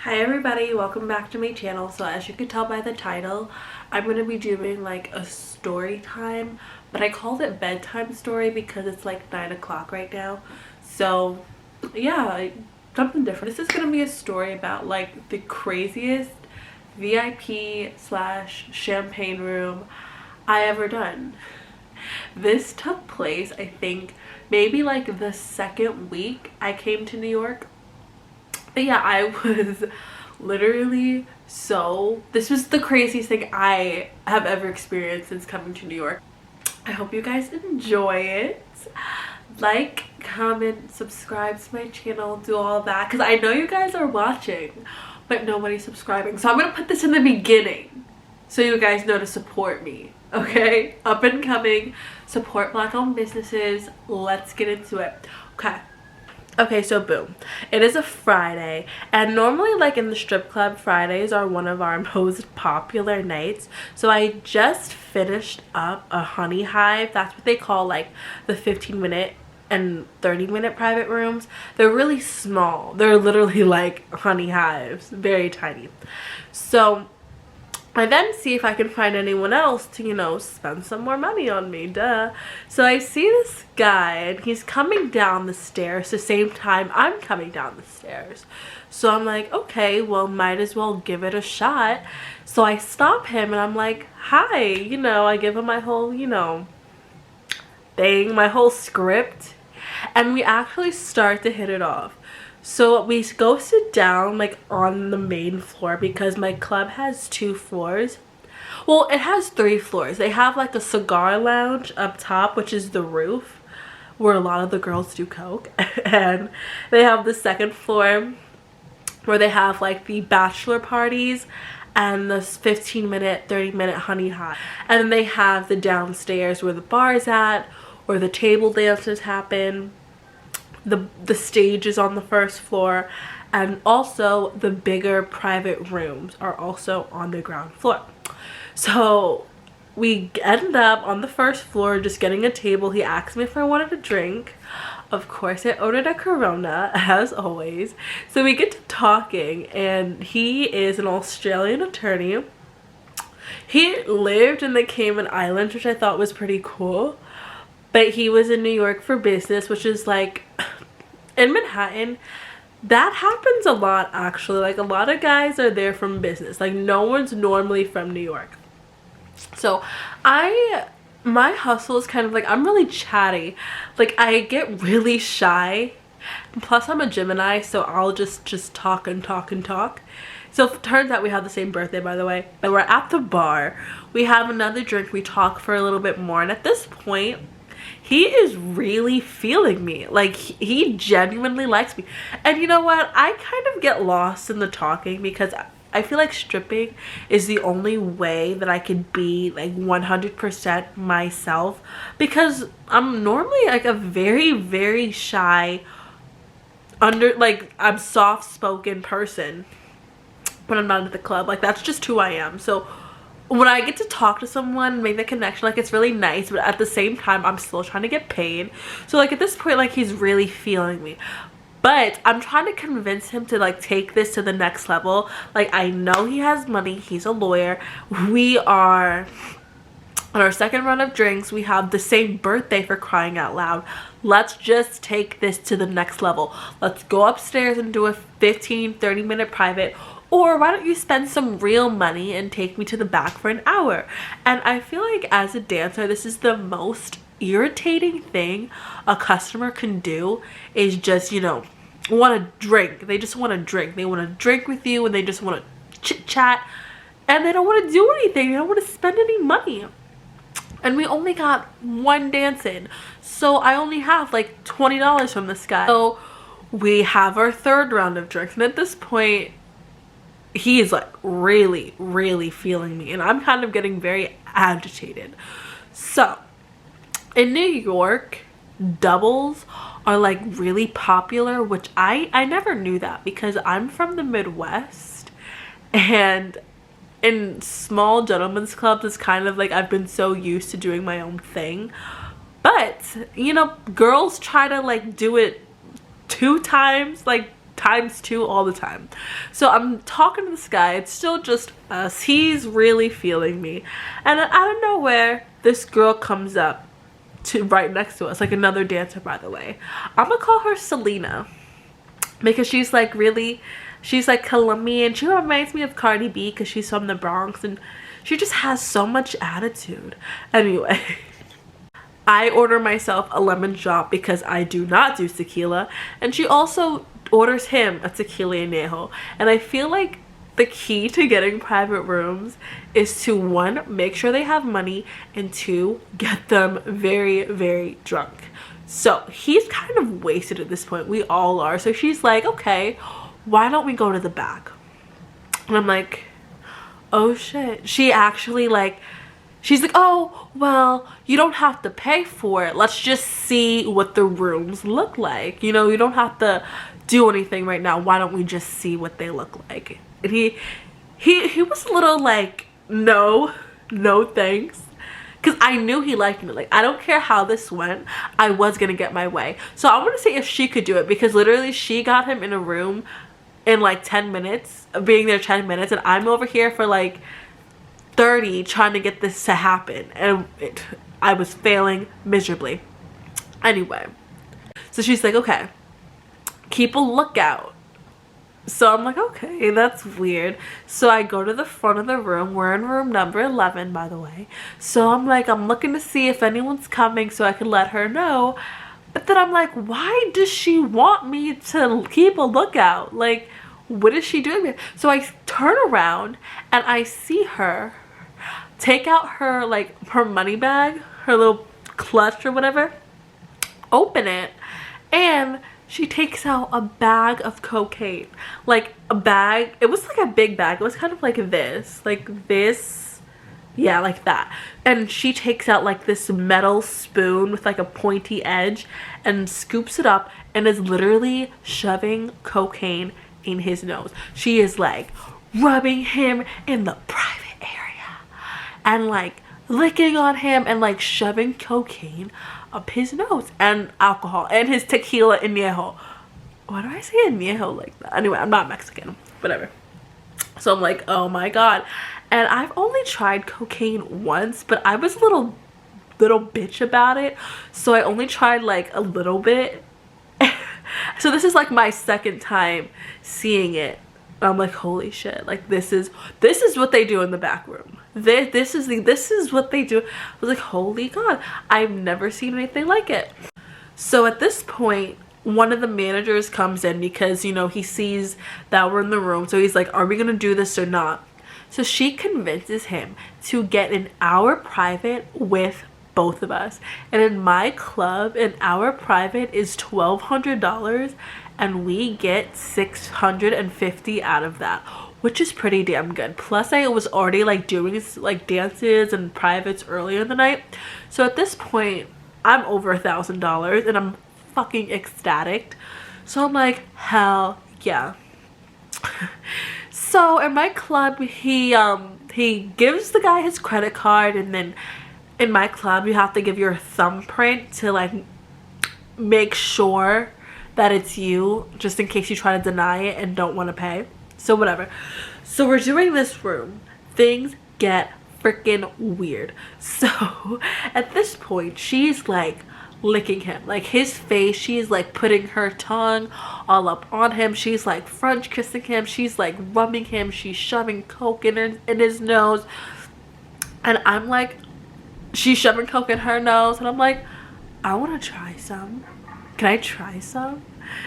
Hi everybody, welcome back to my channel. So as you can tell by the title, I'm going to be doing like a story time, but I called it bedtime story because it's like 9 o'clock right now. So yeah, something different. This is going to be a story about like the craziest VIP / champagne room I ever done. This took place, I think, maybe like the second week I came to New York. But yeah, I was literally this was the craziest thing I have ever experienced since coming to New York. I hope you guys enjoy it. Like, comment, subscribe to my channel, do all that, because I know you guys are watching but nobody's subscribing. So I'm gonna put this in the beginning so you guys know to support me, okay? Up and coming, support Black-owned businesses. Let's get into it. Okay, so boom. It is a Friday, and normally like in the strip club, Fridays are one of our most popular nights. So I just finished up a honey hive. That's what they call like the 15-minute and 30-minute private rooms. They're really small. They're literally like honey hives, very tiny. So I then see if I can find anyone else to, you know, spend some more money on me, duh. So I see this guy and he's coming down the stairs the same time I'm coming down the stairs. So I'm like, okay, well, might as well give it a shot. So I stop him and I'm like, hi, you know, I give him my whole, you know, thing, my whole script. And we actually start to hit it off. So we go sit down like on the main floor because my club has 2 floors. Well, it has 3 floors. They have like a cigar lounge up top, which is the roof where a lot of the girls do coke. And they have the 2nd floor where they have like the bachelor parties and the 15-minute, 30-minute honey hot. And then they have the downstairs where the bar's at, where the table dances happen. The stage is on the 1st floor, and also the bigger private rooms are also on the ground floor. So we end up on the 1st floor just getting a table. He asked me if I wanted a drink. Of course I ordered a Corona, as always. So we get to talking, and he is an Australian attorney. He lived in the Cayman Islands, which I thought was pretty cool. But he was in New York for business, which is like in Manhattan. That happens a lot, actually. Like a lot of guys are there from business. Like no one's normally from New York. So my hustle is kind of like, I'm really chatty. Like I get really shy. Plus I'm a Gemini, so I'll just talk and talk and talk. So it turns out we have the same birthday, by the way. And we're at the bar. We have another drink. We talk for a little bit more. And at this point, he is really feeling me. Like he genuinely likes me. And you know what? I kind of get lost in the talking because I feel like stripping is the only way that I could be like 100% myself, because I'm normally like a very, very shy, I'm soft-spoken person when I'm not at the club. Like that's just who I am. So when I get to talk to someone, make that connection, like it's really nice, but at the same time I'm still trying to get paid. So like at this point, like he's really feeling me, but I'm trying to convince him to like take this to the next level. Like I know he has money, he's a lawyer, we are on our 2nd run of drinks, we have the same birthday, for crying out loud. Let's just take this to the next level. Let's go upstairs and do a 15-30 minute private. Or why don't you spend some real money and take me to the back for an hour? And I feel like as a dancer, this is the most irritating thing a customer can do, is just, you know, want to drink. They just want to drink. They want to drink with you and they just want to chit chat. And they don't want to do anything. They don't want to spend any money. And we only got 1 dance in. So I only have like $20 from this guy. So we have our 3rd round of drinks. And at this point, he is like really, really feeling me, and I'm kind of getting very agitated. So in New York, doubles are like really popular, which I never knew that because I'm from the Midwest, and in small gentlemen's clubs it's kind of like I've been so used to doing my own thing. But you know, girls try to like do it 2 times, like ×2 all the time. So I'm talking to this guy. It's still just us. He's really feeling me. And out of nowhere, this girl comes up to right next to us, like another dancer, by the way. I'm gonna call her Selena because she's like she's like Colombian. She reminds me of Cardi B because she's from the Bronx, and she just has so much attitude. Anyway, I order myself a lemon drop because I do not do tequila, and she also orders him a tequila añejo. And I feel like the key to getting private rooms is to, 1, make sure they have money, and 2, get them very, very drunk. So he's kind of wasted at this point. We all are. So she's like, okay, why don't we go to the back? And I'm like, oh shit. She actually like, she's like, oh, well, you don't have to pay for it. Let's just see what the rooms look like. You know, you don't have to do anything right now. Why don't we just see what they look like? And he was a little like, no thanks. Because I knew he liked me. Like, I don't care how this went, I was gonna get my way. So I want to see if she could do it, because literally she got him in a room in like 10 minutes, being there 10 minutes, and I'm over here for like 30 trying to get this to happen, and I was failing miserably. Anyway, so she's like, okay, keep a lookout. So I'm like, okay, that's weird. So I go to the front of the room. We're in room number 11, by the way. So I'm like, I'm looking to see if anyone's coming so I can let her know. But then I'm like, why does she want me to keep a lookout? Like, what is she doing there? So I turn around and I see her take out her, like, her money bag, her little clutch or whatever, open it, and she takes out a bag of cocaine. Like, a bag, it was like a big bag. It was kind of like this, yeah, like that. And she takes out like this metal spoon with like a pointy edge and scoops it up and is literally shoving cocaine in his nose. She is like rubbing him in the private area and like licking on him and like shoving cocaine up his nose, and alcohol, and his tequila añejo. Why do I say añejo like that? Anyway, I'm not Mexican, whatever. So I'm like, oh my god. And I've only tried cocaine once, but I was a little bitch about it, so I only tried like a little bit. So this is like my second time seeing it. I'm like, holy shit, like this is what they do in the back room. This is what they do. I was like, holy god, I've never seen anything like it. So at this point, one of the managers comes in because, you know, he sees that we're in the room. So he's like, are we gonna do this or not? So she convinces him to get an hour private with both of us. And in my club, an hour private is $1,200, and we get $650 out of that, which is pretty damn good. Plus I was already like doing like dances and privates earlier in the night. So at this point, I'm over $1,000 and I'm fucking ecstatic. So I'm like, hell yeah. So in my club, he gives the guy his credit card, and then in my club you have to give your thumbprint to like make sure that it's you, just in case you try to deny it and don't want to pay. So whatever. So we're doing this room. Things get freaking weird. So at this point, she's like licking him, like his face. She's like putting her tongue all up on him. She's like French kissing him. She's like rubbing him. She's shoving coke in his nose. And I'm like, she's shoving coke in her nose, and I'm like, I want to try some. Can I try some?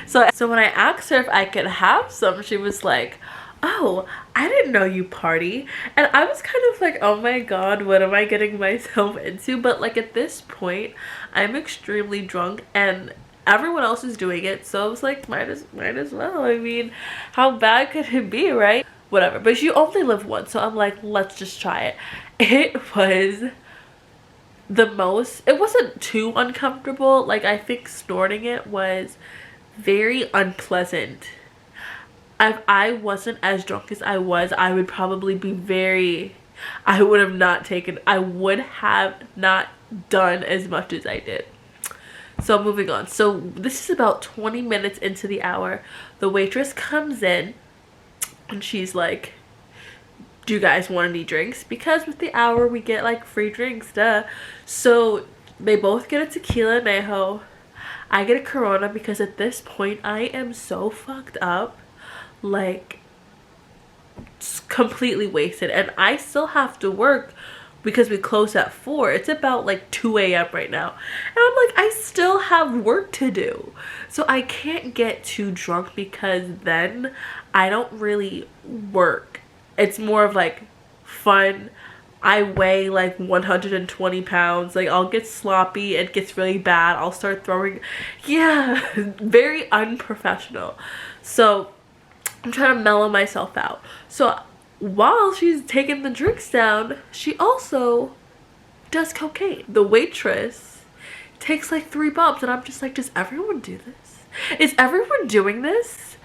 So when I asked her if I could have some, she was like, oh, I didn't know you party. And I was kind of like, oh my god, what am I getting myself into? But like at this point, I'm extremely drunk and everyone else is doing it, so I was like, might as well. I mean, how bad could it be, right? Whatever. But you only live once, so I'm like, let's just try it. It was it wasn't too uncomfortable. Like, I think snorting it was very unpleasant. If I wasn't as drunk as I was, I would probably be I would have not done as much as I did. So moving on. So this is about 20 minutes into the hour. The waitress comes in and she's like, do you guys want any drinks? Because with the hour we get like free drinks, duh. So they both get a tequila anejo. I get a Corona because at this point I am so fucked up, like completely wasted, and I still have to work because we close at 4. It's about like 2 a.m. right now, and I'm like, I still have work to do, so I can't get too drunk because then I don't really work. It's more of like fun. I weigh like 120 pounds. Like, I'll get sloppy. It gets really bad. I'll start throwing. Yeah, very unprofessional. So I'm trying to mellow myself out. So while she's taking the drinks down, she also does cocaine. The waitress takes like 3 bumps, and I'm just like, does everyone do this? Is everyone doing this?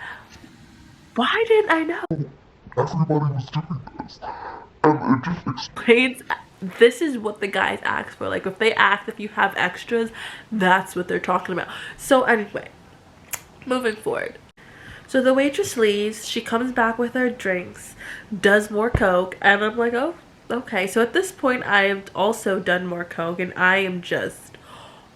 Why didn't I know? Everybody was doing this. And it just Explains, this is what the guys ask for. Like, if they ask if you have extras, that's what they're talking about. So anyway, moving forward. So the waitress leaves, she comes back with our drinks, does more coke, and I'm like, oh, okay. So at this point, I have also done more coke, and I am just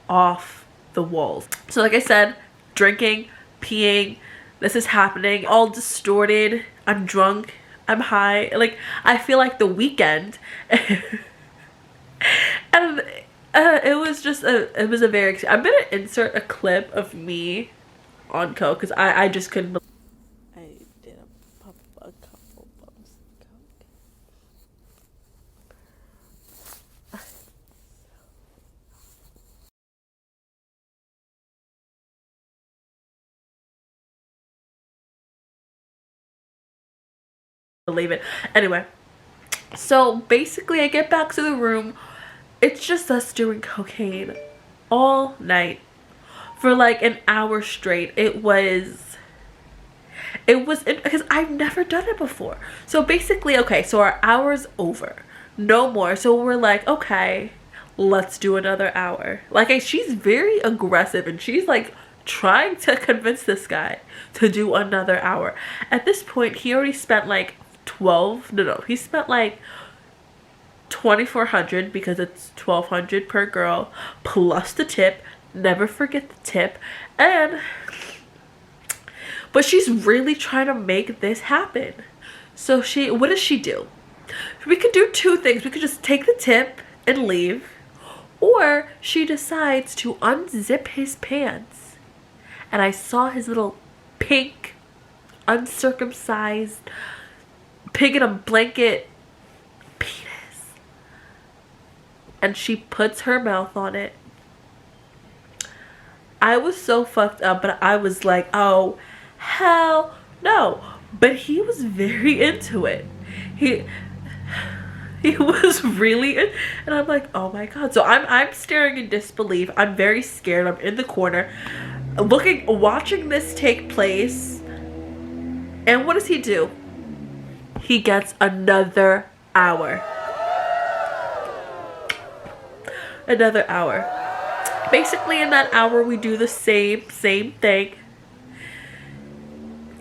off the walls. So like I said, drinking, peeing, this is happening, all distorted. I'm drunk, I'm high, like I feel like the weekend. And it was just it was a very, I'm gonna insert a clip of me on coke because I just couldn't believe I did pop a couple bumps of coke. Believe it. Anyway, so basically I get back to the room. It's just us doing cocaine all night for like an hour straight. It was because I've never done it before. So basically, okay, so our hour's over, no more. So we're like, okay, let's do another hour. Like, she's very aggressive, and she's like trying to convince this guy to do another hour. At this point, he already spent like he spent like 2,400 because it's 1,200 per girl plus the tip. Never forget the tip. And but she's really trying to make this happen. So what does she do? We could do 2 things. We could just take the tip and leave, or she decides to unzip his pants, and I saw his little pink uncircumcised pig in a blanket penis, and she puts her mouth on it. I was so fucked up, but I was like, oh hell no. But he was very into it. He was really in, and I'm like, oh my god. So I'm staring in disbelief. I'm very scared. I'm in the corner watching this take place. And what does he do? He gets another hour. Another hour. Basically, in that hour, we do the same thing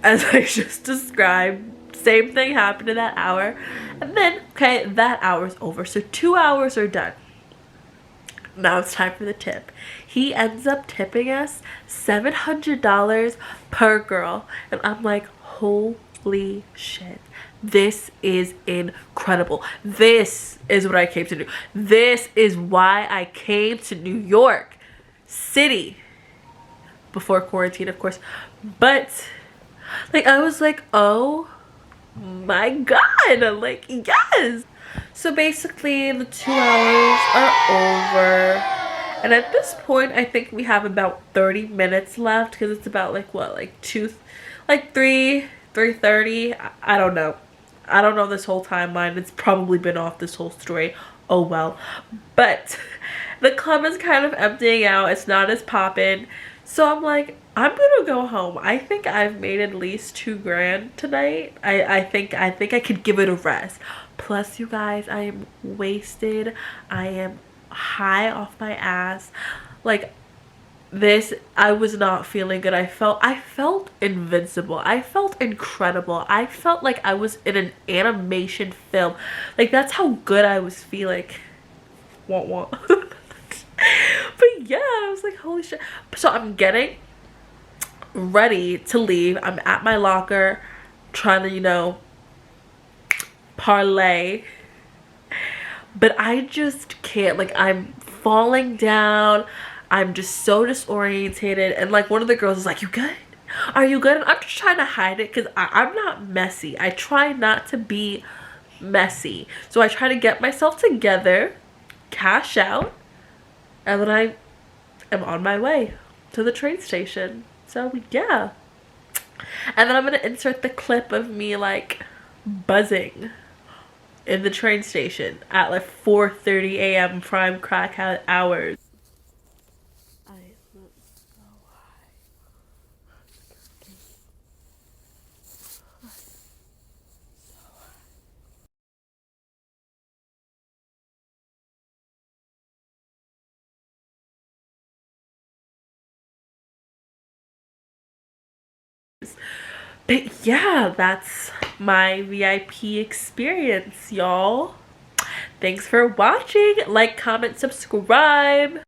as I just described. Same thing happened in that hour. And then, okay, that hour's over. So 2 hours are done. Now it's time for the tip. He ends up tipping us $700 per girl. And I'm like, holy shit. This is incredible. This is what I came to do. This is why I came to New York City. Before quarantine, of course. But like, I was like, oh my god, like, yes. So basically the 2 hours are over, and at this point I think we have about 30 minutes left because it's about like what, like 3:30. I don't know. I don't know this whole timeline. It's probably been off this whole story. Oh well. But the club is kind of emptying out. It's not as poppin'. So I'm like, I'm gonna go home. I think I've made at least $2,000 tonight. I think I could give it a rest. Plus, you guys, I am wasted. I am high off my ass. Like, this, I was not feeling good. I felt invincible. I felt incredible. I felt like I was in an animation film. Like, that's how good I was feeling. Want want. But yeah, I was like, holy shit. So I'm getting ready to leave. I'm at my locker trying to, you know, parlay, but I just can't. Like, I'm falling down. I'm just so disorientated, and like one of the girls is like, you good? Are you good? And I'm just trying to hide it because I'm not messy. I try not to be messy, so I try to get myself together, cash out, and then I am on my way to the train station. So yeah, and then I'm gonna insert the clip of me like buzzing in the train station at like 4:30 a.m. prime crack hours. I look so high. But yeah, that's my VIP experience, y'all. Thanks for watching. Like, comment, subscribe.